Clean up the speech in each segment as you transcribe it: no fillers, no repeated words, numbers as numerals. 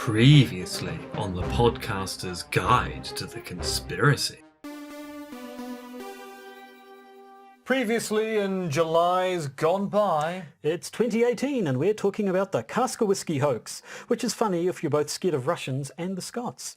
Previously on the podcaster's guide to the conspiracy. Previously in July's gone by. It's 2018 and we're talking about the Casca Whiskey hoax, which is funny if you're both scared of Russians and the Scots.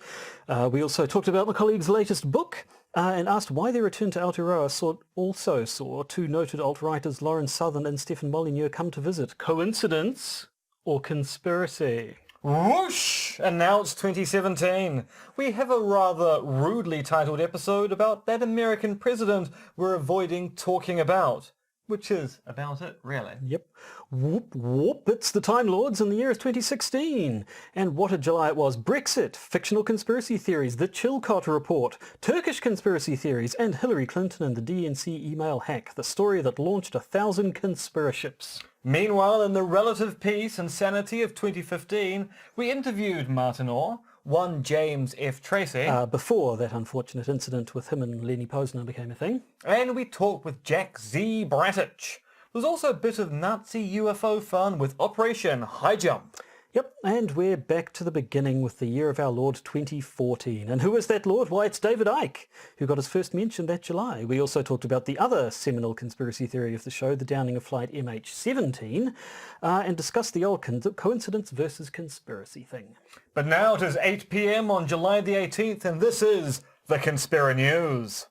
We also talked about my colleague's latest book and asked why their return to Aotearoa also saw two noted alt-righters Lauren Southern and Stefan Molyneux come to visit. Coincidence or conspiracy? Whoosh! And now it's 2017. We have a rather rudely titled episode about that American president we're avoiding talking about. Which is about it, really. Yep. Whoop, whoop. It's the Time Lords and the year is 2016. And what a July it was. Brexit, fictional conspiracy theories, the Chilcot report, Turkish conspiracy theories, and Hillary Clinton and the DNC email hack, the story that launched 1,000 conspiraships. Meanwhile, in the relative peace and sanity of 2015, we interviewed Martin Orr, one James F. Tracy, before that unfortunate incident with him and Lenny Posner became a thing. And we talked with Jack Z. Bratich. There's also a bit of Nazi UFO fun with Operation High Jump. Yep, and we're back to the beginning with the year of our Lord 2014. And who is that Lord? Why, it's David Icke, who got his first mention that July. We also talked about the other seminal conspiracy theory of the show, the downing of Flight MH17, and discussed the old coincidence versus conspiracy thing. But now it is 8 p.m. on July the 18th, and this is the Conspira News.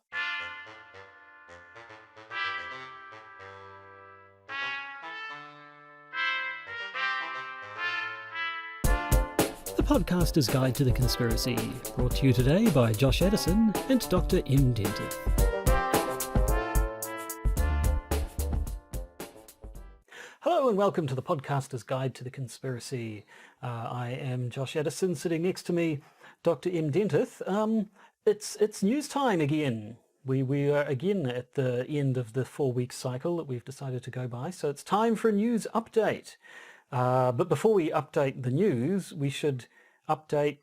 The Podcaster's Guide to the Conspiracy, brought to you today by Josh Addison and Dr. M. Dentith. Hello and welcome to the Podcaster's Guide to the Conspiracy. I am Josh Addison, sitting next to me, Dr. M. Dentith. It's news time again. We are again at the end of the 4-week cycle that we've decided to go by, so it's time for a news update. But before we update the news, we should update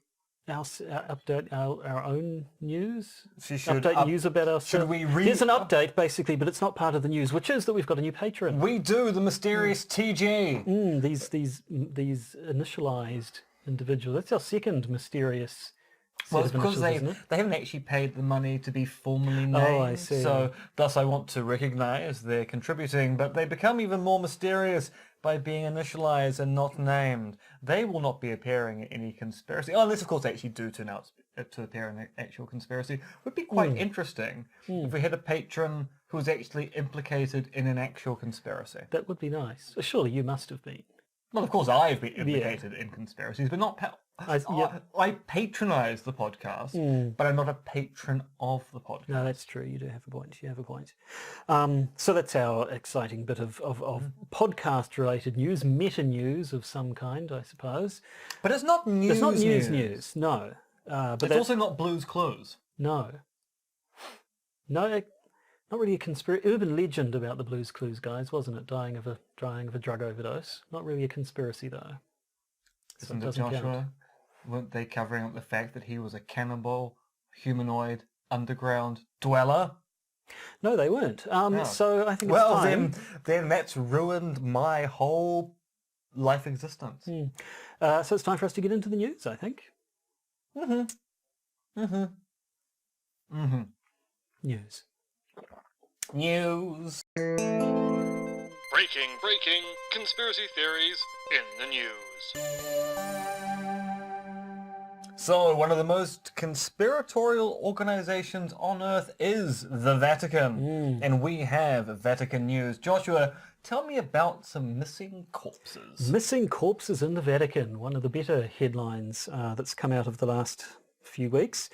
our own news. Update news about ourselves. Should we Here's an update, basically, but it's not part of the news, which is that we've got a new patron. We do, the mysterious TG. These initialized individuals. That's our second mysterious. Well, it's because they haven't actually paid the money to be formally named. Oh, I see. So thus I want to recognise they're contributing, but they become even more mysterious by being initialised and not named. They will not be appearing in any conspiracy, unless of course they actually do turn out to appear in an actual conspiracy. It would be quite interesting if we had a patron who was actually implicated in an actual conspiracy. That would be nice. Surely you must have been. Well, of course I been implicated in conspiracies, but not... I patronise the podcast, but I'm not a patron of the podcast. No, that's true. You do have a point. You have a point. So that's our exciting bit of podcast-related news, meta-news of some kind, I suppose. But it's not news. It's not news. No. But it's also not Blue's Clues. No. No, not really a urban legend about the Blue's Clues guys, wasn't it? Dying of a drug overdose. Not really a conspiracy though. Isn't it, Joshua? Count. Weren't they covering up the fact that he was a cannibal, humanoid, underground dweller? No, they weren't. So I think it's time. Then that's ruined my whole life existence. So it's time for us to get into the news, I think. News. Breaking conspiracy theories in the news. So, one of the most conspiratorial organizations on Earth is the Vatican. And we have Vatican news. Joshua, tell me about some missing corpses. Missing corpses in the Vatican, one of the better headlines that's come out of the last few weeks.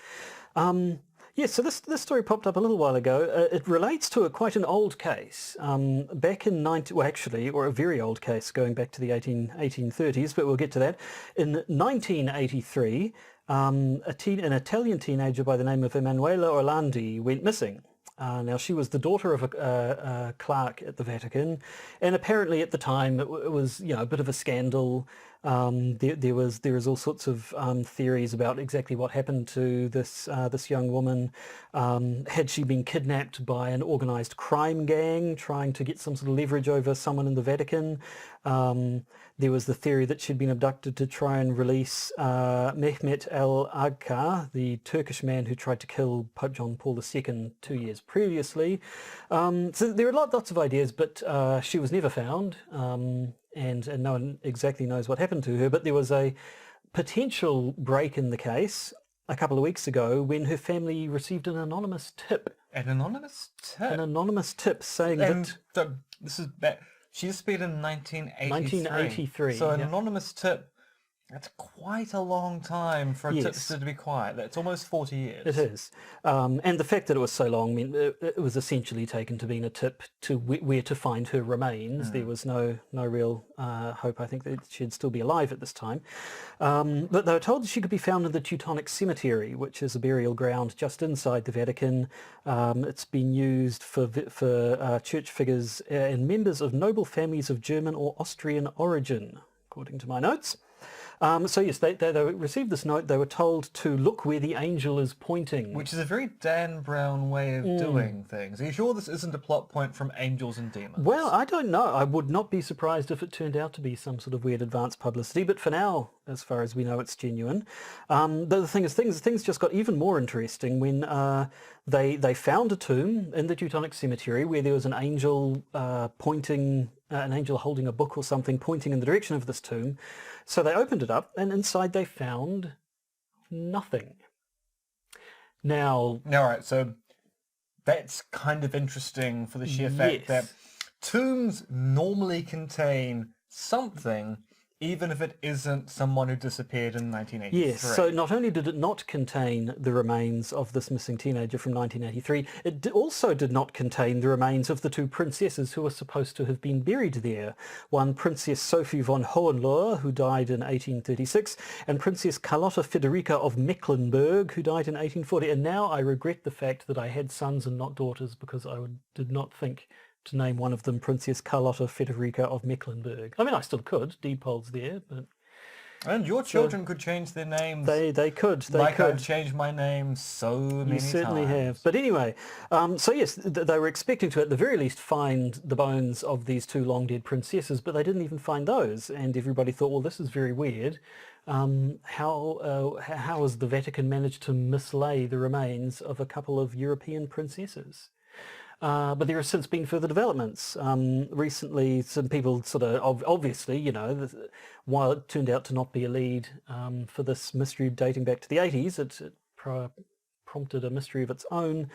Yes, so this story popped up a little while ago. It relates to quite an old case. Back in a very old case going back to the 1830s, but we'll get to that. In 1983, an Italian teenager by the name of Emanuela Orlandi went missing. Now, she was the daughter of a clerk at the Vatican, and apparently at the time it was a bit of a scandal. There is all sorts of theories about exactly what happened to this young woman. Had she been kidnapped by an organised crime gang trying to get some sort of leverage over someone in the Vatican? There was the theory that she'd been abducted to try and release Mehmet el-Agca, the Turkish man who tried to kill Pope John Paul II 2 years previously. So there are lots of ideas, but she was never found, and no one exactly knows what happened to her. But there was a potential break in the case a couple of weeks ago when her family received an anonymous tip. An anonymous tip? An anonymous tip saying that... So this is back... She disappeared in 1983. 1983. So an anonymous tip, that's quite a long time for a tipster to be quiet. That's almost 40 years. It is. And the fact that it was so long meant it was essentially taken to being a tip to where to find her remains. There was no real hope, I think, that she'd still be alive at this time. But they were told that she could be found in the Teutonic Cemetery, which is a burial ground just inside the Vatican. It's been used for church figures and members of noble families of German or Austrian origin, according to my notes. So yes, they received this note. They were told to look where the angel is pointing. Which is a very Dan Brown way of doing things. Are you sure this isn't a plot point from Angels and Demons? Well, I don't know. I would not be surprised if it turned out to be some sort of weird advanced publicity, but for now, as far as we know, it's genuine. The thing is, things just got even more interesting when they found a tomb in the Teutonic Cemetery where there was an angel pointing, an angel holding a book or something pointing in the direction of this tomb. So they opened it up, and inside they found nothing. Now... All right, so that's kind of interesting for the sheer fact that tombs normally contain something, even if it isn't someone who disappeared in 1983. Yes, so not only did it not contain the remains of this missing teenager from 1983, it also did not contain the remains of the two princesses who were supposed to have been buried there. One, Princess Sophie von Hohenlohe, who died in 1836, and Princess Carlotta Federica of Mecklenburg, who died in 1840. And now I regret the fact that I had sons and not daughters, because I did not think to name one of them Princess Carlotta Federica of Mecklenburg. I mean, I still could. Deepol's there, but... And your children could change their names. They could. I've changed my name so many times. You certainly have. But anyway, so yes, they were expecting to, at the very least, find the bones of these two long-dead princesses, but they didn't even find those. And everybody thought, well, this is very weird. How has the Vatican managed to mislay the remains of a couple of European princesses? But there have since been further developments. Recently, some people sort of, obviously, you know, while it turned out to not be a lead for this mystery dating back to the 80s, it prompted a mystery of its own.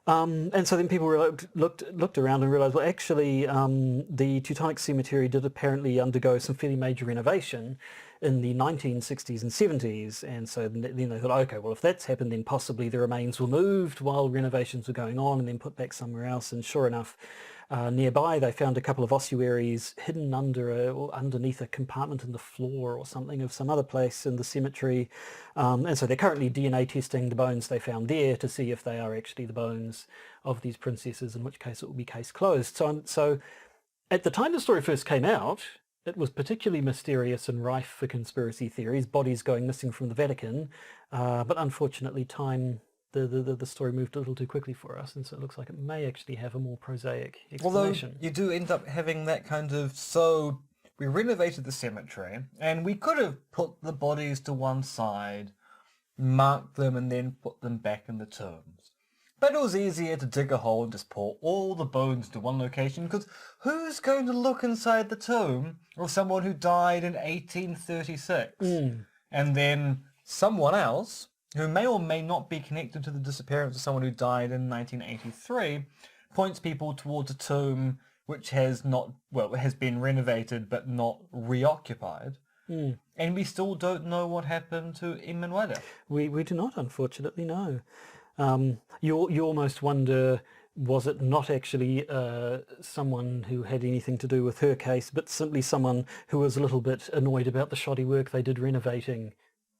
And so then people looked around and realised, well, actually, the Teutonic Cemetery did apparently undergo some fairly major renovation in the 1960s and 70s, and so then they thought, okay, well, if that's happened, then possibly the remains were moved while renovations were going on and then put back somewhere else. And sure enough, nearby they found a couple of ossuaries hidden underneath a compartment in the floor or something of some other place in the cemetery. And so they're currently DNA testing the bones they found there to see if they are actually the bones of these princesses, in which case it will be case closed. So at the time the story first came out, it was particularly mysterious and rife for conspiracy theories, bodies going missing from the Vatican, but unfortunately the story moved a little too quickly for us, and so it looks like it may actually have a more prosaic explanation. Although you do end up having that kind of, so we renovated the cemetery, and we could have put the bodies to one side, marked them, and then put them back in the tombs. But it was easier to dig a hole and just pour all the bones to one location, because who's going to look inside the tomb of someone who died in 1836? And then someone else, who may or may not be connected to the disappearance of someone who died in 1983, points people towards a tomb which has been renovated but not reoccupied. And we still don't know what happened to Emanuela. We do not, unfortunately, know. You almost wonder, was it not actually someone who had anything to do with her case, but simply someone who was a little bit annoyed about the shoddy work they did renovating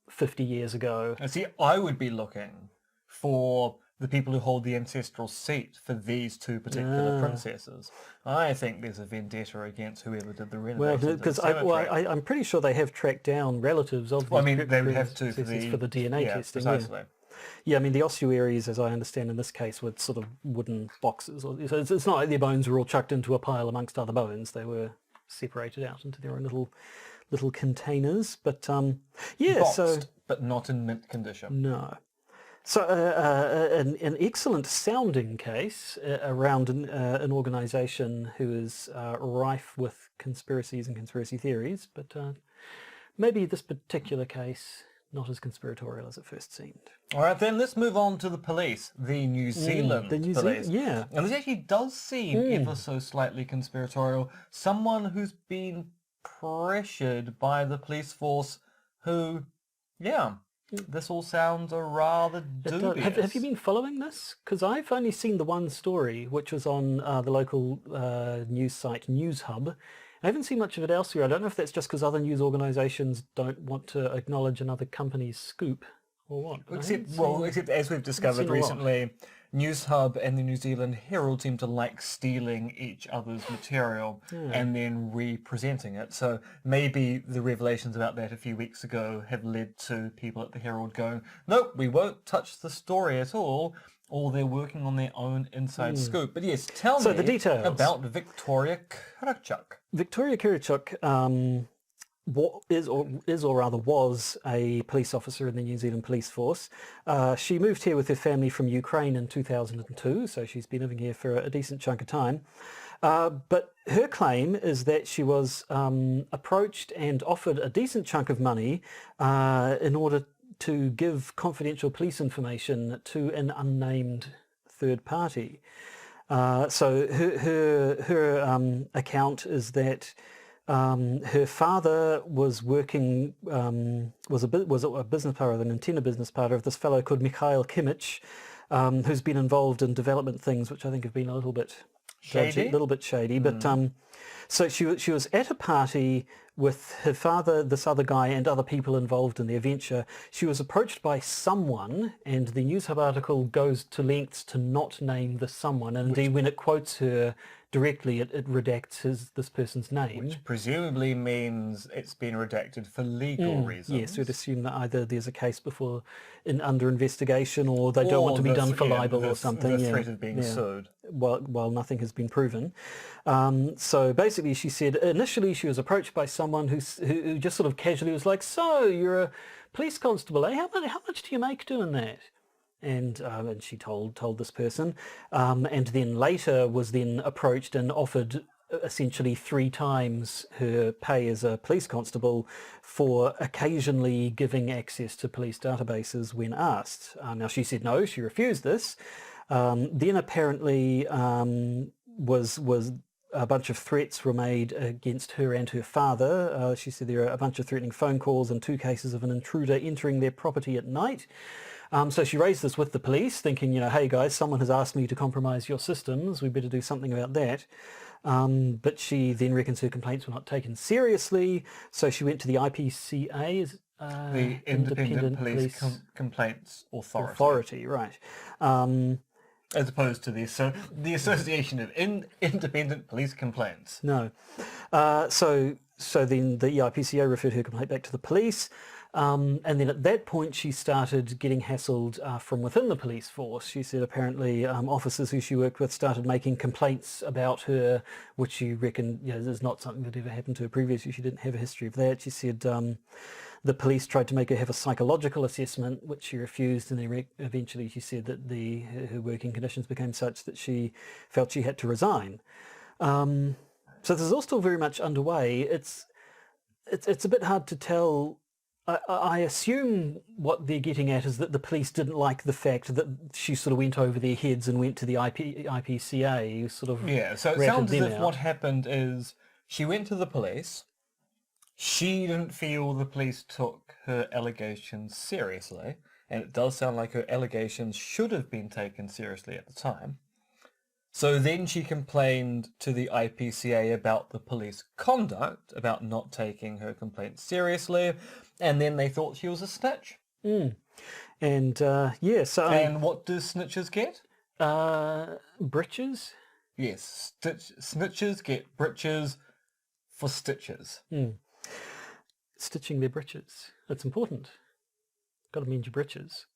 50 years ago? And see, I would be looking for the people who hold the ancestral seat for these two particular princesses. I think there's a vendetta against whoever did the Well, renovations. because I'm pretty sure they have tracked down relatives of Well, I these mean, they would have to for the DNA testing. Precisely. Yeah, I mean, the ossuaries, as I understand in this case, were sort of wooden boxes. So it's not like their bones were all chucked into a pile amongst other bones. They were separated out into their own little containers. But Boxed, but not in mint condition. No. So an excellent sounding case around an organisation who is rife with conspiracies and conspiracy theories, but maybe this particular case not as conspiratorial as it first seemed. All right, then let's move on to the police, the New Zealand police. Yeah. And this actually does seem ever so slightly conspiratorial. Someone who's been pressured by the police force who, this all sounds a rather dubious. Have you been following this? Because I've only seen the one story, which was on the local news site News Hub. I haven't seen much of it elsewhere. I don't know if that's just because other news organisations don't want to acknowledge another company's scoop or what. Except as we've discovered recently, News Hub and the New Zealand Herald seem to like stealing each other's material and then representing it. So maybe the revelations about that a few weeks ago have led to people at the Herald going, nope, we won't touch the story at all, or they're working on their own inside scoop. But yes, tell me the details about Victoria Kirichuk. Victoria Kirichuk was a police officer in the New Zealand police force. She moved here with her family from Ukraine in 2002, so she's been living here for a decent chunk of time. But her claim is that she was approached and offered a decent chunk of money in order to give confidential police information to an unnamed third party. So her account is that her father was working, was a business partner, an antenna business partner of this fellow called Mikhail Kimmich, who's been involved in development things which I think have been a little bit shady. But so she was at a party with her father, this other guy, and other people involved in their venture. She was approached by someone, and the News Hub article goes to lengths to not name the someone. And indeed, when it quotes her directly, it redacts this person's name. Which presumably means it's been redacted for legal reasons. Yes, we'd assume that either there's a case under investigation, or they don't want to be done for libel or something. The threat of being sued. While nothing has been proven. So basically she said initially she was approached by someone who just sort of casually was like, so you're a police constable, eh? How much do you make doing that? And she told this person, and then later was then approached and offered essentially 3 times her pay as a police constable for occasionally giving access to police databases when asked. Now she said no, she refused this. Then apparently was a bunch of threats were made against her and her father. She said there are a bunch of threatening phone calls and 2 cases of an intruder entering their property at night. So she raised this with the police, thinking, hey guys, someone has asked me to compromise your systems. We better do something about that. But she then reckons her complaints were not taken seriously. So she went to the IPCA, the Independent Police Complaints Authority. Right. As opposed to the Association of Independent Police Complaints. No. So then the IPCA referred her complaint back to the police. And then at that point she started getting hassled from within the police force. She said apparently officers who she worked with started making complaints about her, which she reckoned is not something that ever happened to her previously. She didn't have a history of that. She said the police tried to make her have a psychological assessment, which she refused, and then eventually she said that her working conditions became such that she felt she had to resign. So this is all still very much underway. It's a bit hard to tell. I assume what they're getting at is that the police didn't like the fact that she sort of went over their heads and went to the IPCA, sort of so it sounds as if what happened is she went to the police. She didn't feel the police took her allegations seriously, and it does sound like her allegations should have been taken seriously at the time. So then she complained to the IPCA about the police conduct, about not taking her complaints seriously, and then they thought she was a snitch. And so And what do snitches get? britches. Yes, snitches get britches for stitches. Stitching their britches. That's important. Got to mend your britches.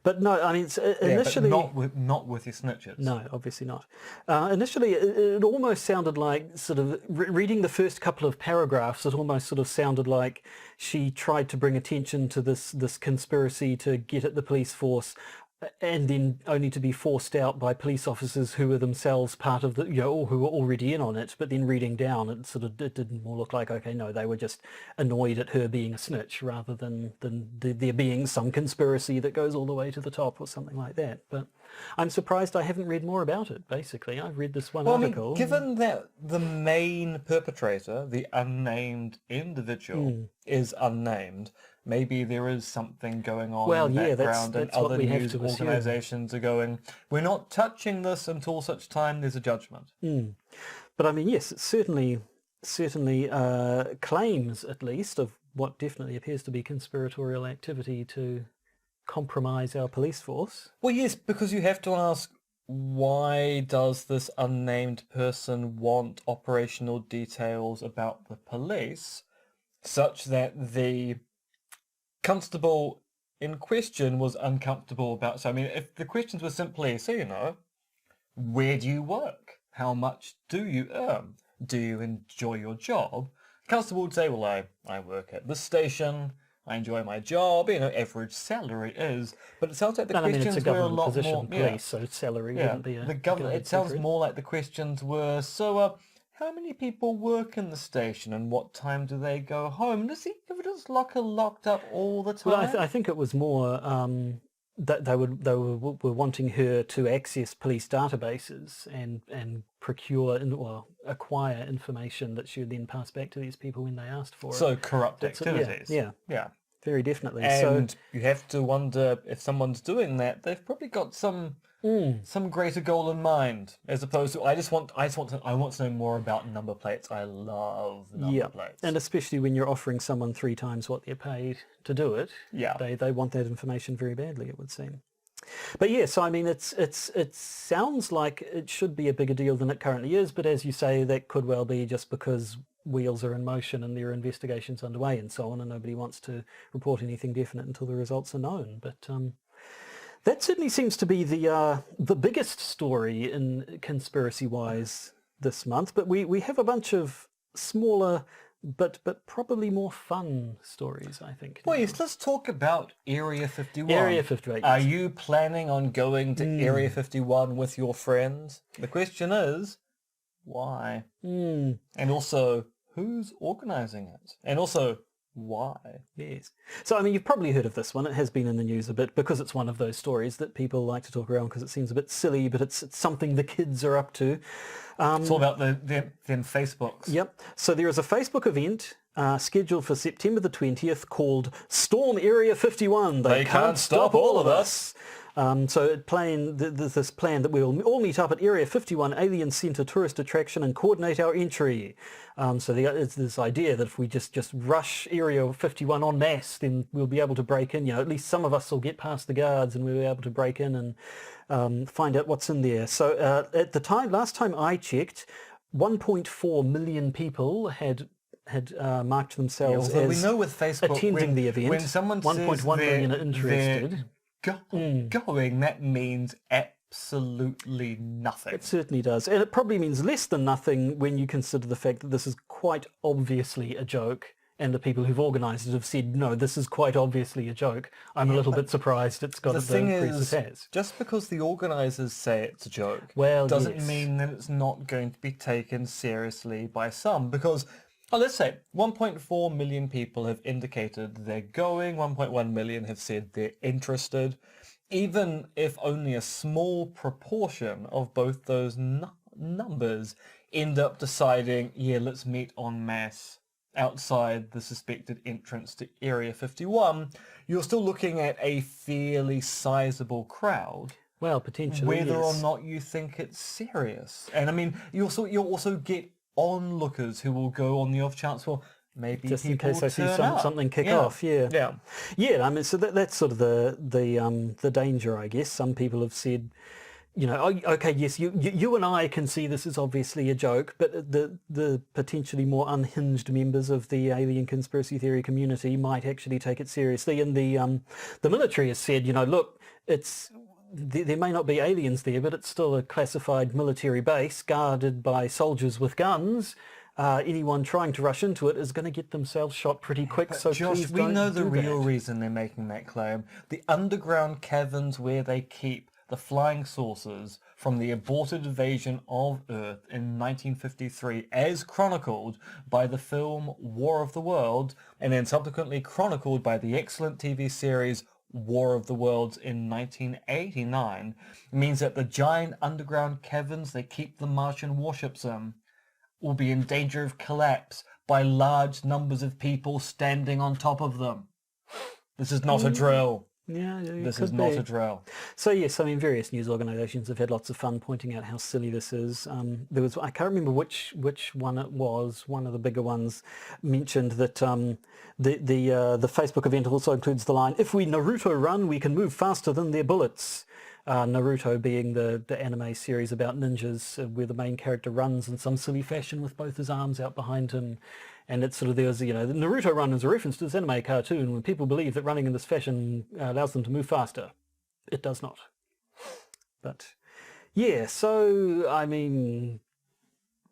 But no, I mean, it's, initially... but not with your snitches. No, obviously not. Initially, it almost sounded like, sort of, reading the first couple of paragraphs, it almost sort of sounded like she tried to bring attention to this conspiracy to get at the police force, and then only to be forced out by police officers who were themselves part of the, or who were already in on it. But then reading down, it didn't more look like, okay, no, they were just annoyed at her being a snitch rather than there being some conspiracy that goes all the way to the top or something like that. But I'm surprised I haven't read more about it, basically. I've read this one article. Given that the main perpetrator, the unnamed individual, is unnamed, maybe there is something going on in the background, that's and what other we have news to assume. organisations are going, we're not touching this until such time there's a judgment. But I mean, yes, it certainly claims, at least, of what definitely appears to be conspiratorial activity to compromise our police force. Well, yes, because you have to ask, why does this unnamed person want operational details about the police such that the constable in question was uncomfortable about? So, I mean, if the questions were simply, where do you work? How much do you earn? Do you enjoy your job? The constable would say, well, I work at this station. I enjoy my job, average salary is. But it sounds like the questions were a lot more... Police, so salary wouldn't be a... It sounds more like the questions were, how many people work in the station and what time do they go home? And is the evidence locker locked up all the time? Well, I think it was more that they were wanting her to access police databases and acquire information that she would then pass back to these people when they asked for it. So corrupt activities. Yeah. Very definitely. And you have to wonder, if someone's doing that, they've probably got some greater goal in mind, as opposed to I want to know more about number plates. I love number plates. And especially when you're offering someone 3 times what they're paid to do it. Yeah. They want that information very badly, it would seem. But yes, I mean, it sounds like it should be a bigger deal than it currently is, but as you say, that could well be just because wheels are in motion and there are investigations underway and so on, and nobody wants to report anything definite until the results are known. But that certainly seems to be the biggest story in conspiracy-wise this month. But we have a bunch of smaller but probably more fun stories, I think. Well, yes, let's talk about Area 51. Area 51. Are you planning on going to Area 51 with your friends? The question is, why? And also, who's organising it? And also, why? Yes. So, I mean, you've probably heard of this one. It has been in the news a bit because it's one of those stories that people like to talk around because it seems a bit silly, but it's something the kids are up to. It's all about them Facebooks. Yep. So there is a Facebook event scheduled for September the 20th called Storm Area 51. They can't stop all of us. So this plan that we'll all meet up at Area 51 Alien Centre tourist attraction and coordinate our entry. So it's this idea that if we just rush Area 51 en masse, then we'll be able to break in. At least some of us will get past the guards and we'll be able to break in and find out what's in there. So at the last time I checked, 1.4 million people had marked themselves as we know with Facebook, attending the event. When someone 1.1 million are interested. Going, that means absolutely nothing. It certainly does. And it probably means less than nothing when you consider the fact that this is quite obviously a joke, and the people who've organised it have said, no, this is quite obviously a joke. I'm a little bit surprised it's got the thing is, it has. Just because the organisers say it's a joke doesn't mean that it's not going to be taken seriously by some, because... let's say 1.4 million people have indicated they're going, 1.1 million have said they're interested. Even if only a small proportion of both those numbers end up deciding, let's meet en masse outside the suspected entrance to Area 51, you're still looking at a fairly sizable crowd. Well, potentially, whether or not you think it's serious. And I mean, you also get onlookers who will go on the off chance, well, maybe just in people case I see turn up. something kick Yeah. off. Yeah. Yeah. Yeah, I mean, so that's sort of the danger, I guess. Some people have said, "Oh, okay, yes, you and I can see this is obviously a joke, but the potentially more unhinged members of the alien conspiracy theory community might actually take it seriously." And the military has said, look, there may not be aliens there, but it's still a classified military base guarded by soldiers with guns. Anyone trying to rush into it is going to get themselves shot pretty quick. But So Josh, please we don't know the do real that. reason they're making that claim. The underground caverns where they keep the flying saucers from the aborted invasion of Earth in 1953, as chronicled by the film War of the Worlds, and then subsequently chronicled by the excellent TV series War of the Worlds in 1989, means that the giant underground caverns they keep the Martian warships in will be in danger of collapse by large numbers of people standing on top of them. This is not a drill. Yeah, This is not a drill. So yes, I mean, various news organisations have had lots of fun pointing out how silly this is. There was, I can't remember which one it was. One of the bigger ones mentioned that the Facebook event also includes the line, "If we Naruto run, we can move faster than their bullets." Naruto being the anime series about ninjas, where the main character runs in some silly fashion with both his arms out behind him. And it's sort of, the Naruto run is a reference to this anime cartoon when people believe that running in this fashion allows them to move faster. It does not. But yeah, so I mean,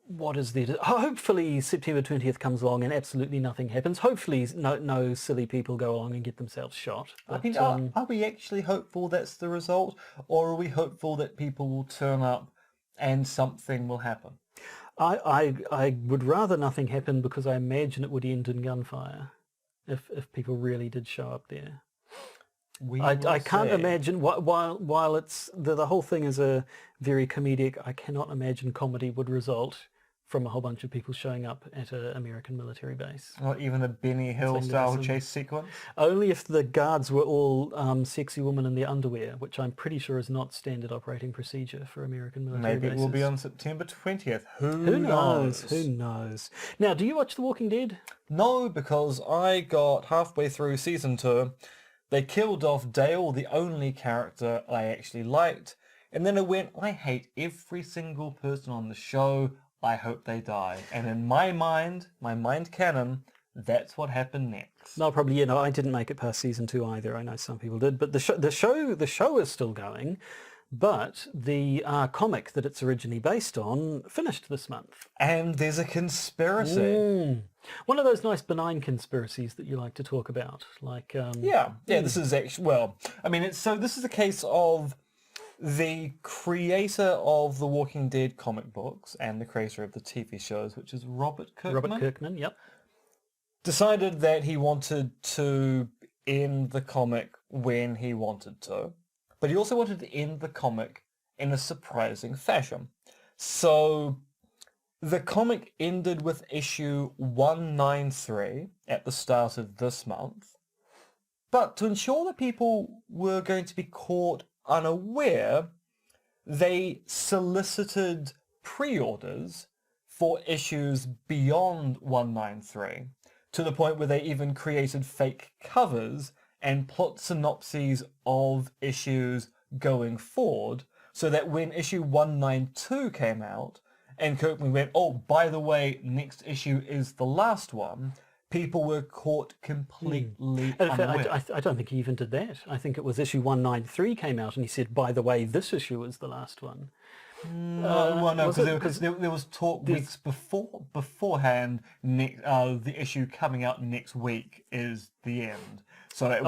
what is there? Hopefully September 20th comes along and absolutely nothing happens. Hopefully no silly people go along and get themselves shot. But, I mean, are we actually hopeful that's the result? Or are we hopeful that people will turn up and something will happen? I would rather nothing happen because I imagine it would end in gunfire if people really did show up there. I can't imagine, while it's the whole thing is a very comedic, I cannot imagine comedy would result from a whole bunch of people showing up at an American military base. Not even a Benny Hill style chase sequence? Only if the guards were all sexy women in their underwear, which I'm pretty sure is not standard operating procedure for American military Maybe bases. it will be on September 20th. Who knows? Who knows? Now, do you watch The Walking Dead? No, because I got halfway through season 2. They killed off Dale, the only character I actually liked. And then I went, I hate every single person on the show. I hope they die. And in my mind canon, that's what happened next. No, probably, I didn't make it past season 2 either. I know some people did. But the show is still going. But the comic that it's originally based on finished this month. And there's a conspiracy. One of those nice benign conspiracies that you like to talk about. Like, Yeah, this is actually, this is a case of the creator of the Walking Dead comic books and the creator of the TV shows, which is Robert Kirkman, yep. decided that he wanted to end the comic when he wanted to, but he also wanted to end the comic in a surprising fashion. So the comic ended with issue 193 at the start of this month, but to ensure that people were going to be caught unaware, they solicited pre-orders for issues beyond 193, to the point where they even created fake covers and plot synopses of issues going forward, so that when issue 192 came out, and Kirkman went, oh, by the way, next issue is the last one, people were caught completely unaware. I don't think he even did that. I think it was issue 193 came out and he said, by the way, this issue is the last one. Because there was talk weeks beforehand, the issue coming out next week is the end. So it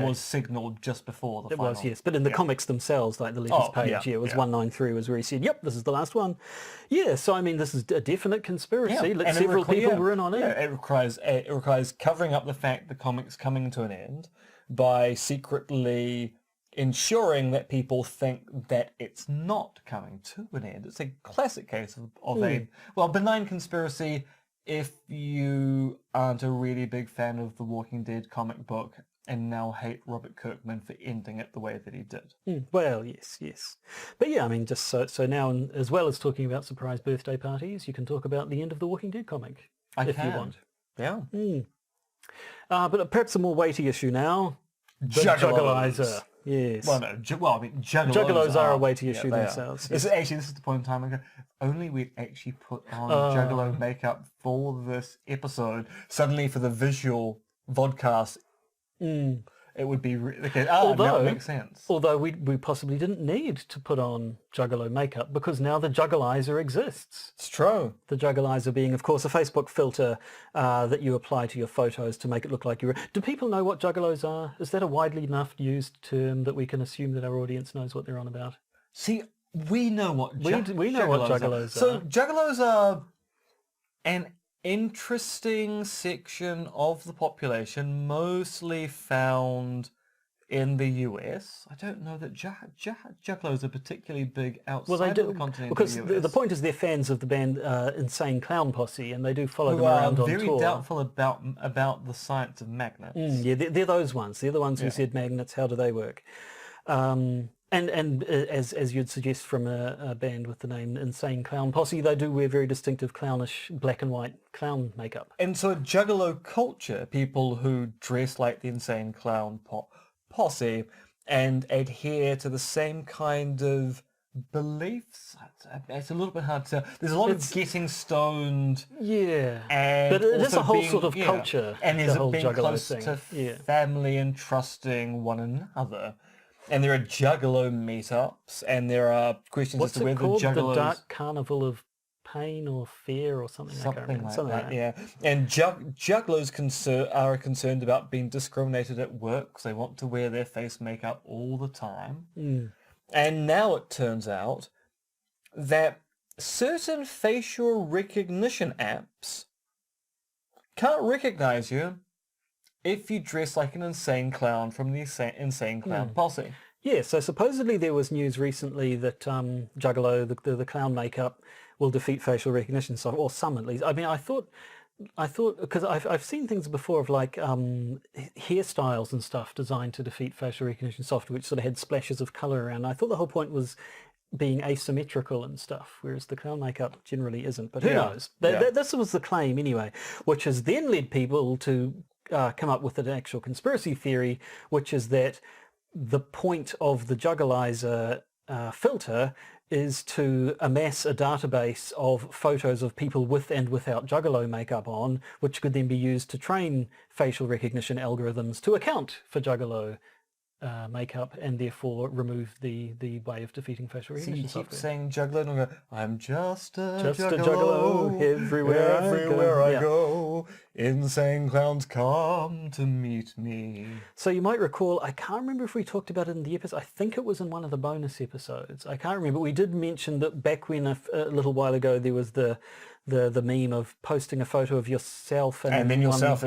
was signalled just before the final. It was, yes. But in the comics themselves, like the letters page, it was 193 was where he said, yep, this is the last one. Yeah, so I mean, this is a definite conspiracy. Several people were in on it. Yeah, it requires covering up the fact the comic's coming to an end by secretly ensuring that people think that it's not coming to an end. It's a classic case of a benign conspiracy if you aren't a really big fan of the Walking Dead comic book and now hate Robert Kirkman for ending it the way that he did. Well, yes. But yeah, I mean, just so now, as well as talking about surprise birthday parties, you can talk about the end of the Walking Dead comic if you want. Yeah. But perhaps a more weighty issue now. The Juggalos. Juggalizer. Yes. Well, no. Juggalos, Juggalos are a weighty issue they are. themselves. This Yes. is the point in time ago. Only we'd actually put on Juggalo makeup for this episode. Suddenly, for the visual vodcast, it would be okay. Now it makes sense. Although we possibly didn't need to put on Juggalo makeup because now the Juggalizer exists. It's true. The Juggalizer being, of course, a Facebook filter that you apply to your photos to make it look like you're... Do people know what Juggalos are? Is that a widely enough used term that we can assume that our audience knows what they're on about? See, we know what We know what Juggalos are. So Juggalos are an interesting section of the population, mostly found in the US. I don't know that Juggalos are particularly big outside of the continent because of the US. the point is they're fans of the band Insane Clown Posse, and they do follow who them are around on very tour. doubtful about the science of magnets. Yeah, they're those ones. They're the ones who said magnets. How do they work? And as you'd suggest from a band with the name Insane Clown Posse, they do wear very distinctive clownish black and white clown makeup. And so Juggalo culture, people who dress like the Insane Clown Posse and adhere to the same kind of beliefs. It's a little bit hard to... There's a lot of getting stoned. Yeah. And but it is also a whole being, sort of culture. And the there's whole being Juggalo close thing. to family and trusting one another. And there are Juggalo meetups, and there are questions What's as to whether it called? Juggalos... The Dark Carnival of Pain or Fear or something. I can't remember. Something like that, yeah. And Juggalos are concerned about being discriminated at work because they want to wear their face makeup all the time. And now it turns out that certain facial recognition apps can't recognize you if you dress like an insane clown from the Insane Clown Posse. Yeah, so supposedly there was news recently that Juggalo, the clown makeup, will defeat facial recognition software, or some at least. I mean, I thought because I've seen things before of like hairstyles and stuff designed to defeat facial recognition software, which sort of had splashes of colour around. I thought the whole point was being asymmetrical and stuff, whereas the clown makeup generally isn't. But who knows? This was the claim anyway, which has then led people to come up with an actual conspiracy theory, which is that the point of the Juggalizer filter is to amass a database of photos of people with and without Juggalo makeup on, which could then be used to train facial recognition algorithms to account for Juggalo makeup and therefore remove the way of defeating facial So recognition you keep software. saying Juggalo and I go, I'm just a Just Juggalo. a Juggalo everywhere I go. I go. Insane clowns come to meet me. So you might recall, I can't remember if we talked about it in the episode. I think it was in one of the bonus episodes. I can't remember. We did mention that back when a little while ago there was the meme of posting a photo of yourself And then yourself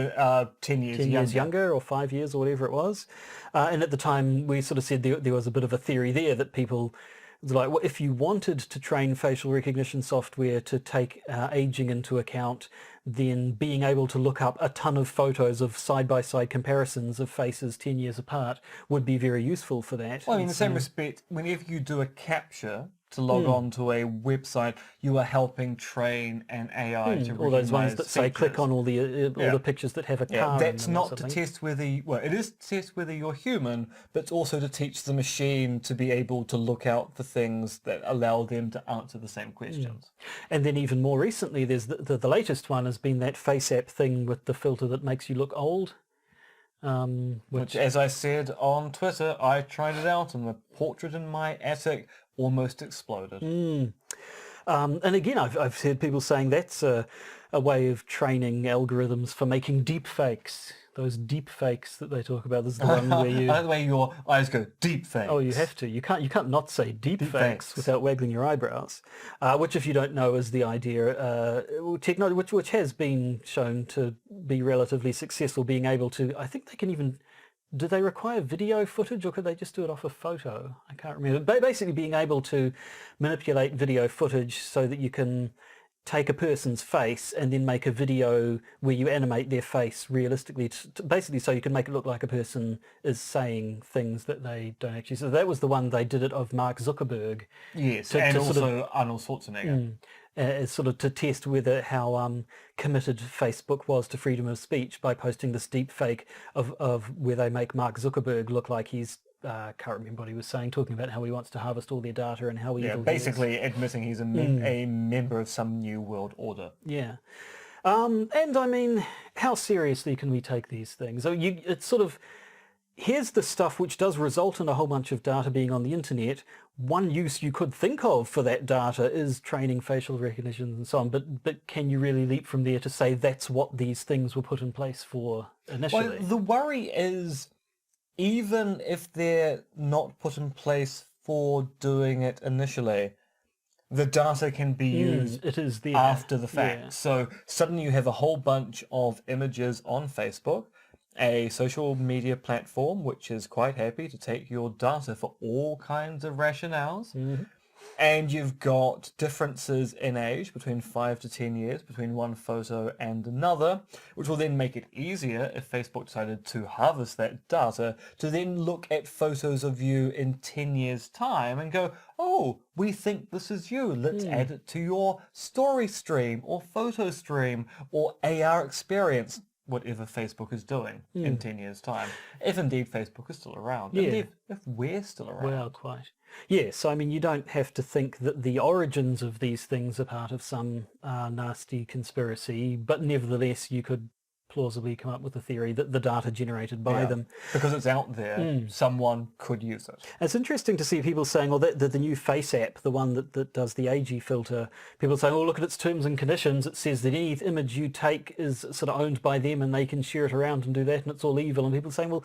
10 years younger or 5 years or whatever it was. And at the time we sort of said there was a bit of a theory there that people... Like, well, if you wanted to train facial recognition software to take aging into account, then being able to look up a ton of photos of side-by-side comparisons of faces 10 years apart would be very useful for that. Well, in the same respect, whenever you do a capture to log on to a website, you are helping train an AI to all those ones that say features. click on all the pictures that have a car in that's them or not to something. test whether it is to test whether you're human, but it's also to teach the machine to be able to look out for things that allow them to answer the same questions. And then even more recently, there's the latest one has been that face app thing with the filter that makes you look old. Which, as I said on Twitter, I tried it out and the portrait in my attic almost exploded. And again, I've heard people saying that's a way of training algorithms for making deep fakes. Those deep fakes that they talk about. This is the one where you... I like the way your eyes go, deep fakes. Oh, you have to. You can't not say deep fakes fakes. without waggling your eyebrows. Which, if you don't know, is the idea, technology which has been shown to be relatively successful, being able to... I think they can even... Do they require video footage or could they just do it off a photo? I can't remember. Basically being able to manipulate video footage so that you can take a person's face and then make a video where you animate their face realistically, basically so you can make it look like a person is saying things that they don't actually. So that was the one they did it of Mark Zuckerberg. Yes, to and sort also Arnold Schwarzenegger. as sort of to test whether how committed Facebook was to freedom of speech by posting this deep fake of where they make Mark Zuckerberg look like he's can't remember what he was saying, talking about how he wants to harvest all their data and how evil basically admitting he's a member of some new world order. Yeah. And I mean, how seriously can we take these things? So it's sort of, here's the stuff which does result in a whole bunch of data being on the internet. One use you could think of for that data is training facial recognition and so on, but can you really leap from there to say that's what these things were put in place for initially? Well, the worry is, even if they're not put in place for doing it initially, the data can be used it is there. after the fact. Yeah. So suddenly you have a whole bunch of images on Facebook, a social media platform which is quite happy to take your data for all kinds of rationales. Mm-hmm. And you've got differences in age between 5 to 10 years between one photo and another, which will then make it easier if Facebook decided to harvest that data to then look at photos of you in 10 years' time and go, oh, we think this is you. Let's add it to your story stream or photo stream or AR experience, whatever Facebook is doing in 10 years' time. If indeed Facebook is still around. Yeah. Indeed, if we're still around. Well, quite. Yes, I mean, you don't have to think that the origins of these things are part of some nasty conspiracy, but nevertheless you could plausibly come up with a theory that the data generated by them. Because it's out there, someone could use it. It's interesting to see people saying, well, the new Face app, the one that does the AG filter, people saying, oh, look at its terms and conditions. It says that any image you take is sort of owned by them and they can share it around and do that and it's all evil. And people saying, well,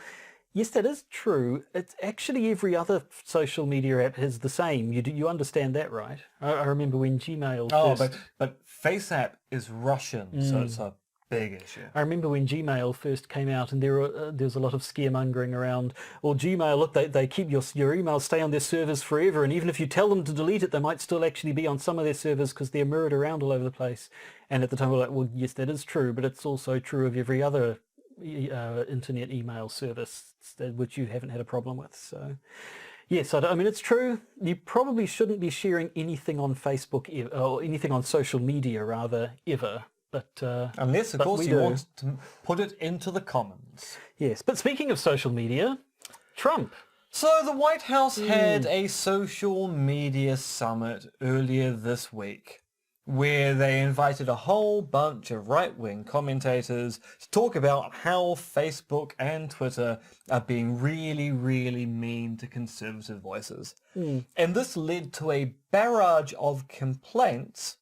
yes, that is true. It's actually every other social media app is the same. You understand that, right? I remember when Gmail first... but Face app is Russian, so it's a big issue. I remember when Gmail first came out and there was a lot of scaremongering around, well, Gmail, look, they keep your emails stay on their servers forever, and even if you tell them to delete it, they might still actually be on some of their servers because they're mirrored around all over the place. And at the time we were like, well, yes, that is true, but it's also true of every other internet email service which you haven't had a problem with. So yes, I mean, it's true. You probably shouldn't be sharing anything on Facebook or anything on social media rather ever. But unless, of course, you want to put it into the commons. Yes, but speaking of social media, Trump. So the White House had a social media summit earlier this week where they invited a whole bunch of right-wing commentators to talk about how Facebook and Twitter are being really, really mean to conservative voices. And this led to a barrage of complaints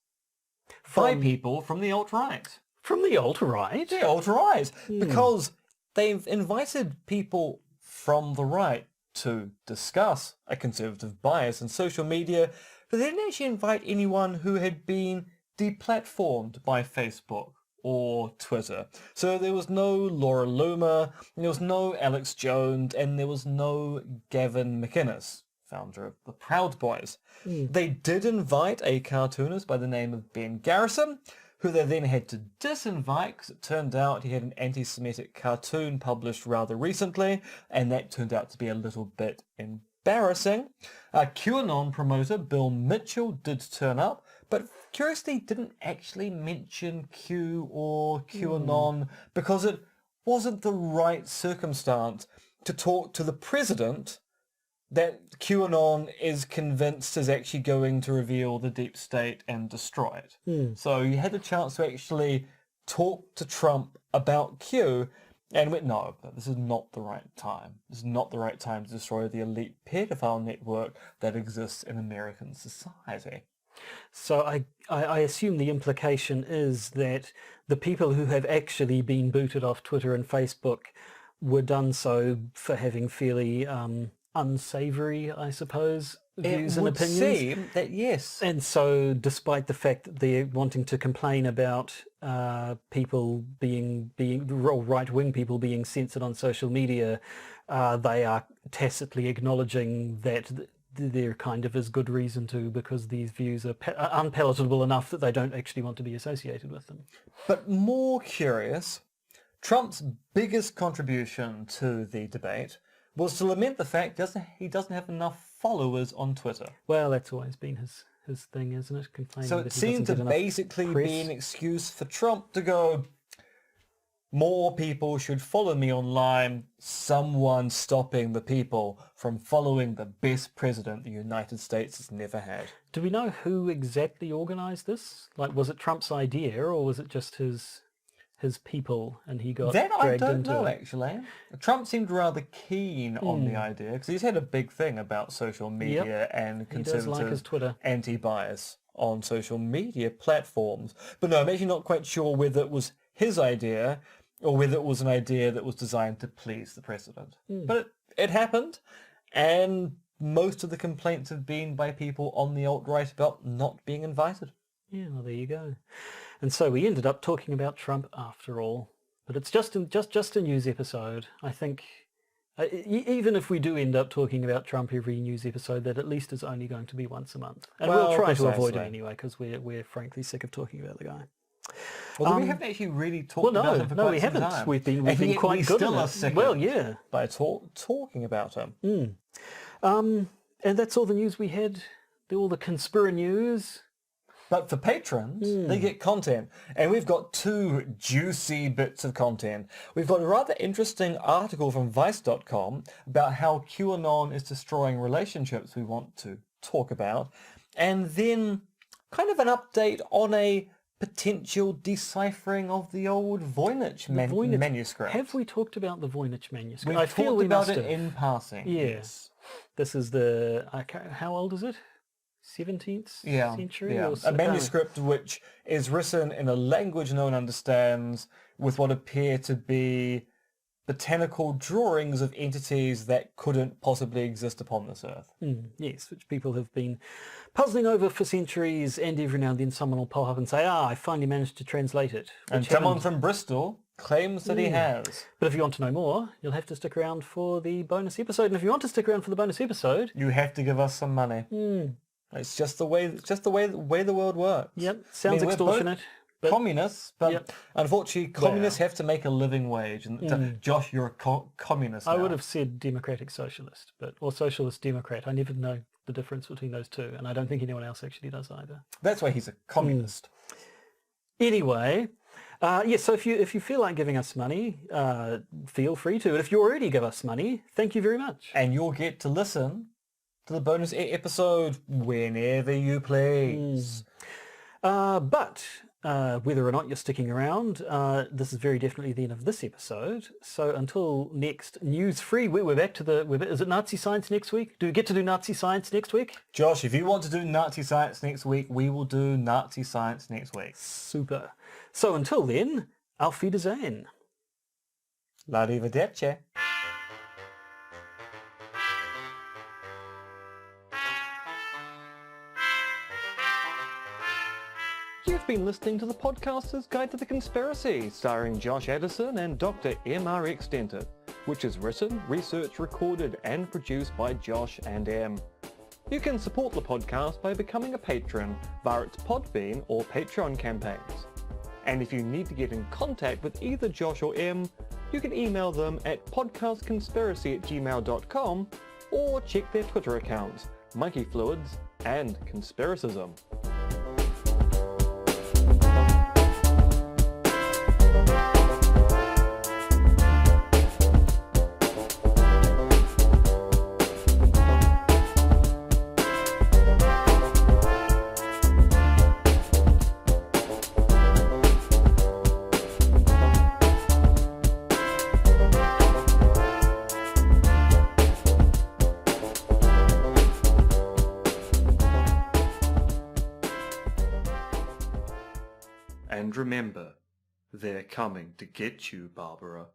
by people from the alt-right. From the alt-right? The alt-right. Because they've invited people from the right to discuss a conservative bias in social media, but they didn't actually invite anyone who had been deplatformed by Facebook or Twitter. So there was no Laura Loomer, there was no Alex Jones, and there was no Gavin McInnes, founder of the Proud Boys. They did invite a cartoonist by the name of Ben Garrison, who they then had to disinvite because it turned out he had an anti-Semitic cartoon published rather recently, and that turned out to be a little bit embarrassing. QAnon promoter Bill Mitchell did turn up, but curiously didn't actually mention Q or QAnon because it wasn't the right circumstance to talk to the president that QAnon is convinced is actually going to reveal the deep state and destroy it. So you had a chance to actually talk to Trump about Q and went, no, this is not the right time. This is not the right time to destroy the elite pedophile network that exists in American society. So I assume the implication is that the people who have actually been booted off Twitter and Facebook were done so for having fairly unsavoury, I suppose, views and opinions. It would seem that yes. And so despite the fact that they're wanting to complain about people being right-wing people being censored on social media, they are tacitly acknowledging that there kind of is good reason to, because these views are unpalatable enough that they don't actually want to be associated with them. But more curious, Trump's biggest contribution to the debate was to lament the fact he doesn't have enough followers on Twitter. Well, that's always been his thing, isn't it? Complaining So that it he seemed doesn't to get enough basically press. be an excuse for Trump to go, more people should follow me online, someone stopping the people from following the best president the United States has never had. Do we know who exactly organised this? Like, was it Trump's idea, or was it just his people, and he got That I dragged don't into know, it? actually. Trump seemed rather keen on the idea, because he's had a big thing about social media and He does like his conservative Twitter. anti-bias on social media platforms. But no, I'm actually not quite sure whether it was his idea or whether it was an idea that was designed to please the president. But it happened, and most of the complaints have been by people on the alt-right about not being invited. Yeah, well, there you go. And so we ended up talking about Trump after all. But it's just a news episode. I think even if we do end up talking about Trump every news episode, that at least is only going to be once a month. And Well, we'll try to avoid it precisely. anyway, because we're frankly sick of talking about the guy. Although we haven't actually really talked about him for No, quite we some haven't. time. We've been And quite yet good we still at are it. sick Well, of yeah. by talking about him. And that's all the news we had. All the conspiracy news. But for patrons, they get content. And we've got two juicy bits of content. We've got a rather interesting article from Vice.com about how QAnon is destroying relationships we want to talk about. And then kind of an update on a potential deciphering of the old Voynich Voynich- manuscript. Have we talked about the Voynich manuscript? We've I feel talked we about must it have. in passing. Yes. This is the... how old is it? 17th century? Yeah. Or A manuscript which is written in a language no one understands with what appear to be botanical drawings of entities that couldn't possibly exist upon this earth. Yes, which people have been puzzling over for centuries, and every now and then someone will pop up and say, I finally managed to translate it. And which someone happened. from Bristol claims that he has. But if you want to know more, you'll have to stick around for the bonus episode. And if you want to stick around for the bonus episode... You have to give us some money. It's just the way the world works. Yep, sounds we're both extortionate. But communists, but Yep. unfortunately communists have to make a living wage. And Josh, you're a communist I now. would have said democratic socialist, or socialist democrat. I never know the difference between those two, and I don't think anyone else actually does either. That's why he's a communist. Anyway, so if you feel like giving us money, feel free to. And if you already give us money, thank you very much. And you'll get to listen to the bonus episode whenever you please. But whether or not you're sticking around, this is very definitely the end of this episode. So until next news free, we're back to is it Nazi science next week? Do we get to do Nazi science next week? Josh, if you want to do Nazi science next week, we will do Nazi science next week. Super. So until then, auf Wiedersehen. Arrivederci. You've been listening to the Podcaster's Guide to the Conspiracy, starring Josh Addison and Dr. M.R.X. Denton, which is written, researched, recorded and produced by Josh and M. You can support the podcast by becoming a patron via its Podbean or Patreon campaigns. And if you need to get in contact with either Josh or M, you can email them at podcastconspiracy@gmail.com or check their Twitter accounts, Monkey Fluids and Conspiracism. And remember, they're coming to get you, Barbara.